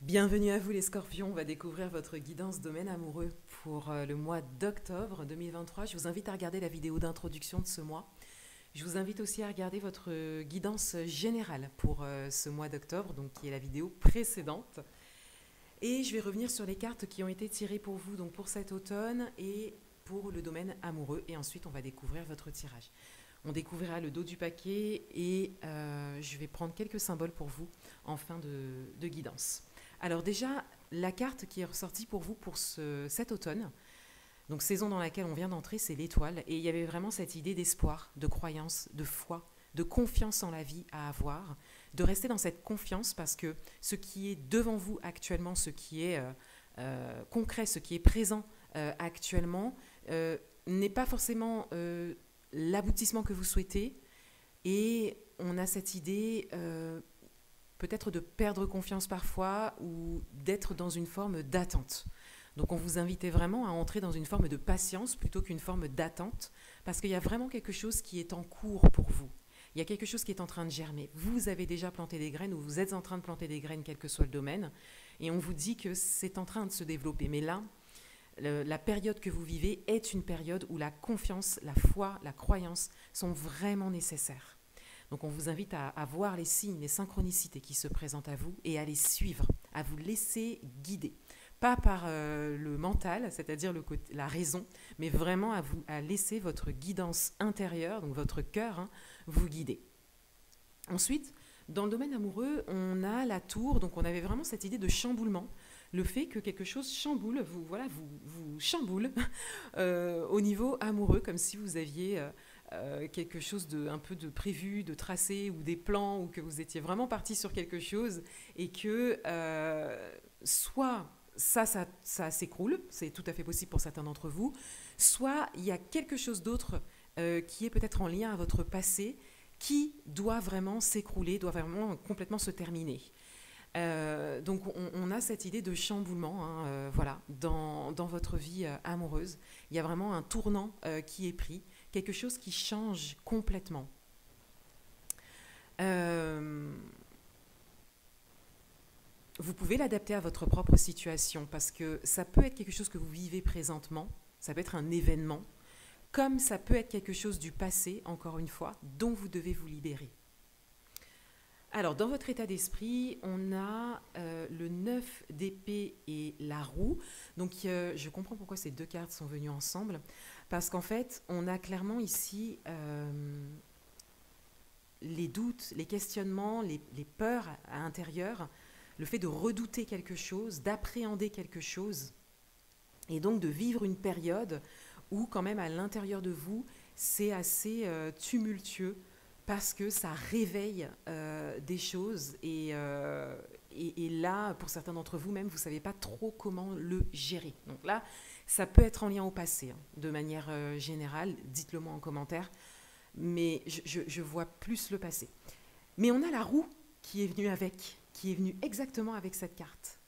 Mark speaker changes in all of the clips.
Speaker 1: Bienvenue à vous les scorpions, on va découvrir votre guidance domaine amoureux pour le mois d'octobre 2023. Je vous invite à regarder la vidéo d'introduction de ce mois. Je vous invite aussi à regarder votre guidance générale pour ce mois d'octobre, donc qui est la vidéo précédente. Et je vais revenir sur les cartes qui ont été tirées pour vous donc pour cet automne et pour le domaine amoureux. Et ensuite, on va découvrir votre tirage. On découvrira le dos du paquet et je vais prendre quelques symboles pour vous en fin de guidance. Alors déjà, la carte qui est ressortie pour vous pour cet automne, donc saison dans laquelle on vient d'entrer, c'est l'étoile. Et il y avait vraiment cette idée d'espoir, de croyance, de foi, de confiance en la vie à avoir, de rester dans cette confiance parce que ce qui est devant vous actuellement, ce qui est concret, ce qui est présent actuellement, n'est pas forcément l'aboutissement que vous souhaitez. Et on a cette idée peut-être de perdre confiance parfois ou d'être dans une forme d'attente. Donc on vous invitait vraiment à entrer dans une forme de patience plutôt qu'une forme d'attente, parce qu'il y a vraiment quelque chose qui est en cours pour vous. Il y a quelque chose qui est en train de germer. Vous avez déjà planté des graines ou vous êtes en train de planter des graines, quel que soit le domaine, et on vous dit que c'est en train de se développer. Mais là, la période que vous vivez est une période où la confiance, la foi, la croyance sont vraiment nécessaires. Donc on vous invite à voir les signes, les synchronicités qui se présentent à vous et à les suivre, à vous laisser guider. Pas par le mental, c'est-à-dire la raison, mais vraiment à laisser votre guidance intérieure, donc votre cœur, vous guider. Ensuite, dans le domaine amoureux, on a la tour, donc on avait vraiment cette idée de chamboulement, le fait que quelque chose chamboule, vous chamboule au niveau amoureux, comme si vous aviez quelque chose un peu de prévu, de tracé ou des plans, ou que vous étiez vraiment parti sur quelque chose et que soit ça s'écroule, c'est tout à fait possible pour certains d'entre vous, soit il y a quelque chose d'autre qui est peut-être en lien à votre passé qui doit vraiment s'écrouler, doit vraiment complètement se terminer. Donc on a cette idée de chamboulement voilà, dans votre vie amoureuse. Il y a vraiment un tournant qui est pris, quelque chose qui change complètement. Vous pouvez l'adapter à votre propre situation parce que ça peut être quelque chose que vous vivez présentement, ça peut être un événement, comme ça peut être quelque chose du passé, encore une fois, dont vous devez vous libérer. Alors, dans votre état d'esprit, on a le 9 d'épée et la roue. Donc, je comprends pourquoi ces deux cartes sont venues ensemble. Parce qu'en fait, on a clairement ici les doutes, les questionnements, les peurs à l'intérieur, le fait de redouter quelque chose, d'appréhender quelque chose, et donc de vivre une période où quand même à l'intérieur de vous, c'est assez tumultueux, parce que ça réveille des choses et là, pour certains d'entre vous même, vous ne savez pas trop comment le gérer. Donc là, ça peut être en lien au passé, de manière générale, dites-le moi en commentaire, mais je vois plus le passé. Mais on a la roue qui est venue avec, qui est venue exactement avec cette carte.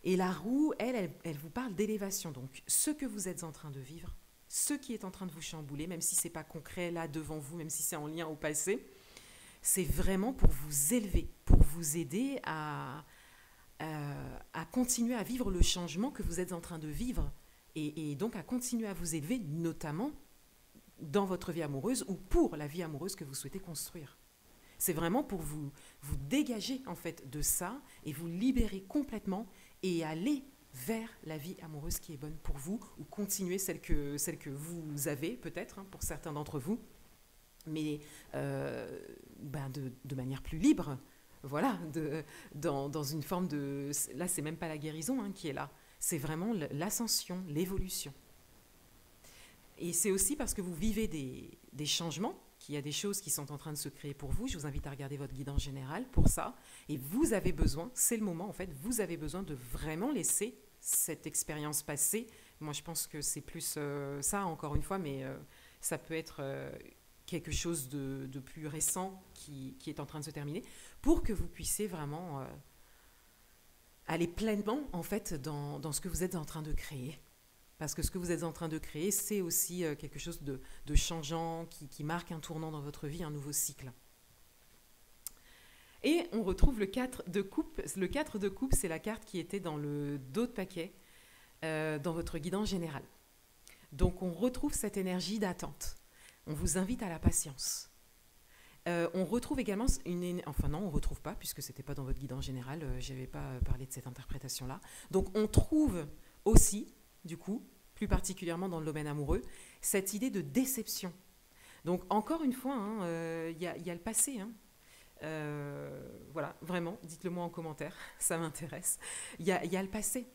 Speaker 1: Et la roue, elle vous parle d'élévation. Donc, ce que vous êtes en train de vivre, ce qui est en train de vous chambouler, même si ce n'est pas concret là devant vous, même si c'est en lien au passé, c'est vraiment pour vous élever, pour vous aider à continuer à vivre le changement que vous êtes en train de vivre et donc à continuer à vous élever, notamment dans votre vie amoureuse ou pour la vie amoureuse que vous souhaitez construire. C'est vraiment pour vous dégager en fait de ça et vous libérer complètement et aller vers la vie amoureuse qui est bonne pour vous ou continuer celle que vous avez peut-être pour certains d'entre vous, mais de manière plus libre, voilà, dans une forme de... Là, c'est même pas la guérison qui est là, c'est vraiment l'ascension, l'évolution. Et c'est aussi parce que vous vivez des changements, qu'il y a des choses qui sont en train de se créer pour vous. Je vous invite à regarder votre guidance générale pour ça. Et vous avez besoin, c'est le moment en fait, vous avez besoin de vraiment laisser cette expérience passer. Moi, je pense que c'est plus ça, encore une fois, mais ça peut être quelque chose de plus récent qui est en train de se terminer, pour que vous puissiez vraiment aller pleinement en fait dans ce que vous êtes en train de créer. Parce que ce que vous êtes en train de créer, c'est aussi quelque chose de changeant, qui marque un tournant dans votre vie, un nouveau cycle. Et on retrouve le 4 de coupe. Le 4 de coupe, c'est la carte qui était dans le dos de paquet, dans votre guidance générale. Donc on retrouve cette énergie d'attente. On vous invite à la patience. On retrouve également enfin non, on ne retrouve pas, puisque ce n'était pas dans votre guidance générale, je n'avais pas parlé de cette interprétation-là. Donc on trouve aussi, du coup, plus particulièrement dans le domaine amoureux, cette idée de déception. Donc encore une fois, il y a le passé. Voilà, vraiment, dites-le moi en commentaire, ça m'intéresse. Il y a le passé.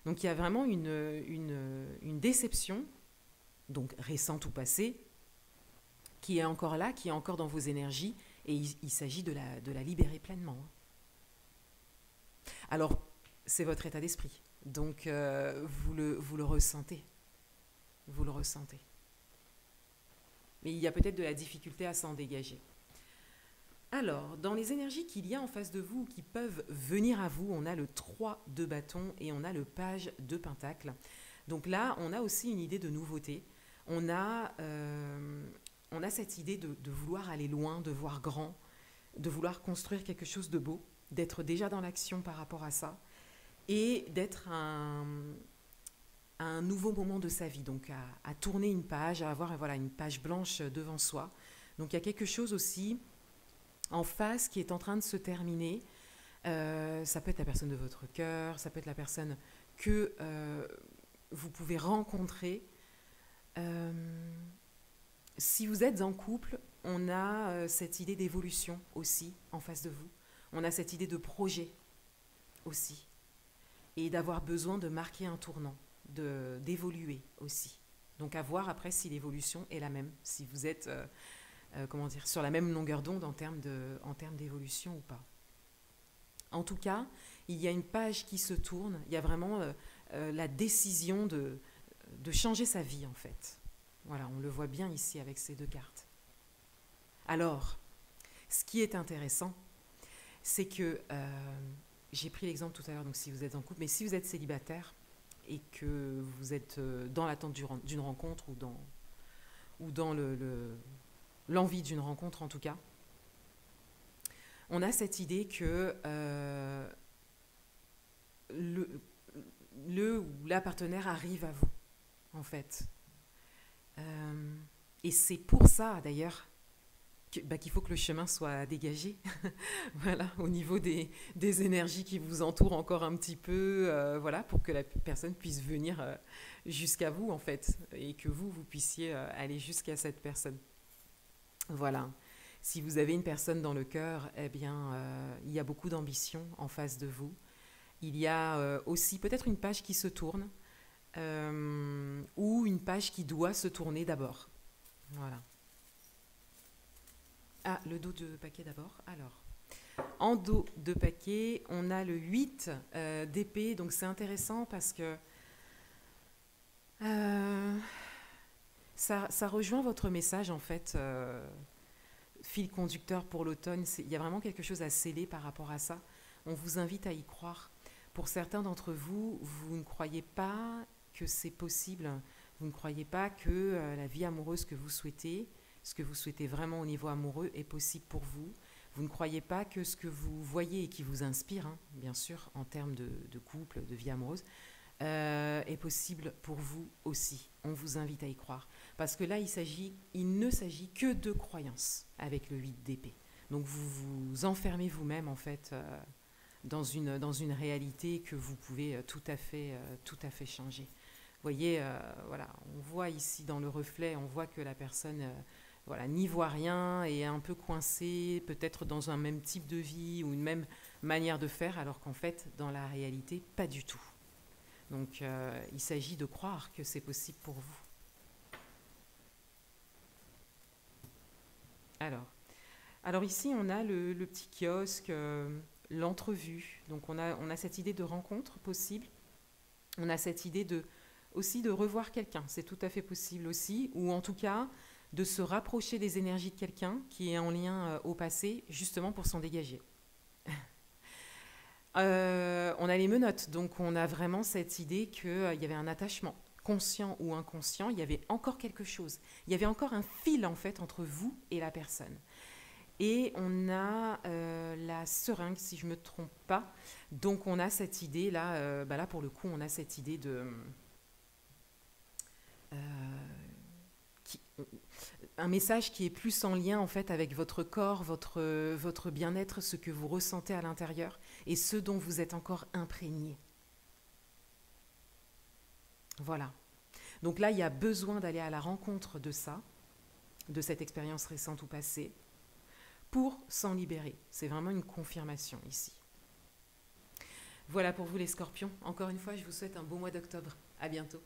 Speaker 1: Donc il y a vraiment une déception, donc récente ou passée, qui est encore là, qui est encore dans vos énergies, et il s'agit de la libérer pleinement. Alors, c'est votre état d'esprit, donc vous le ressentez. Vous le ressentez. Mais il y a peut-être de la difficulté à s'en dégager. Alors, dans les énergies qu'il y a en face de vous, qui peuvent venir à vous, on a le 3 de bâton et on a le page de pentacle. Donc là, on a aussi une idée de nouveauté. On a cette idée de vouloir aller loin, de voir grand, de vouloir construire quelque chose de beau, d'être déjà dans l'action par rapport à ça, et d'être à un nouveau moment de sa vie, donc à tourner une page, à avoir une page blanche devant soi. Donc il y a quelque chose aussi en face qui est en train de se terminer. Ça peut être la personne de votre cœur, ça peut être la personne que vous pouvez rencontrer. Si vous êtes en couple, on a cette idée d'évolution aussi en face de vous. On a cette idée de projet aussi. Et d'avoir besoin de marquer un tournant, d'évoluer aussi. Donc à voir après si l'évolution est la même, si vous êtes sur la même longueur d'onde en termes d'évolution ou pas. En tout cas, il y a une page qui se tourne, il y a vraiment la décision de changer sa vie en fait. Voilà, on le voit bien ici avec ces deux cartes. Alors, ce qui est intéressant, c'est que, j'ai pris l'exemple tout à l'heure, donc si vous êtes en couple, mais si vous êtes célibataire et que vous êtes dans l'attente d'une rencontre ou dans l'envie d'une rencontre en tout cas, on a cette idée que le ou la partenaire arrive à vous, en fait. Et c'est pour ça, d'ailleurs, qu'il faut que le chemin soit dégagé, voilà, au niveau des énergies qui vous entourent encore un petit peu, voilà, pour que la personne puisse venir jusqu'à vous, en fait, et que vous puissiez aller jusqu'à cette personne. Voilà. Si vous avez une personne dans le cœur, eh bien, il y a beaucoup d'ambition en face de vous. Il y a aussi peut-être une page qui se tourne, ou une page qui doit se tourner d'abord. Voilà. Ah, le dos de paquet d'abord. Alors, en dos de paquet, on a le 8 d'épée. Donc, c'est intéressant parce que ça rejoint votre message, en fait, fil conducteur pour l'automne. Il y a vraiment quelque chose à sceller par rapport à ça. On vous invite à y croire. Pour certains d'entre vous, vous ne croyez pas que c'est possible. Vous ne croyez pas que la vie amoureuse que vous souhaitez, ce que vous souhaitez vraiment au niveau amoureux est possible pour vous. Vous ne croyez pas que ce que vous voyez et qui vous inspire, bien sûr, en termes de couple, de vie amoureuse, est possible pour vous aussi. On vous invite à y croire. Parce que là, il ne s'agit que de croyances avec le 8 d'épée. Donc vous vous enfermez vous-même, en fait, dans une réalité que vous pouvez tout à fait changer. Vous voyez, voilà, on voit ici dans le reflet, on voit que la personne n'y voit rien et est un peu coincée, peut-être dans un même type de vie ou une même manière de faire, alors qu'en fait, dans la réalité, pas du tout. Donc, il s'agit de croire que c'est possible pour vous. Alors ici, on a le petit kiosque, l'entrevue. Donc, on a cette idée de rencontre possible. On a cette idée aussi de revoir quelqu'un. C'est tout à fait possible aussi. Ou en tout cas, de se rapprocher des énergies de quelqu'un qui est en lien au passé, justement pour s'en dégager. On a les menottes. Donc, on a vraiment cette idée qu'il y avait un attachement. Conscient ou inconscient, il y avait encore quelque chose. Il y avait encore un fil, en fait, entre vous et la personne. Et on a la seringue, si je ne me trompe pas. Donc on a cette idée là, là pour le coup, on a cette idée de euh, qui- un message qui est plus en lien en fait avec votre corps, votre bien-être, ce que vous ressentez à l'intérieur et ce dont vous êtes encore imprégné. Voilà. Donc là, il y a besoin d'aller à la rencontre de ça, de cette expérience récente ou passée, pour s'en libérer. C'est vraiment une confirmation ici. Voilà pour vous les scorpions. Encore une fois, je vous souhaite un beau mois d'octobre. À bientôt.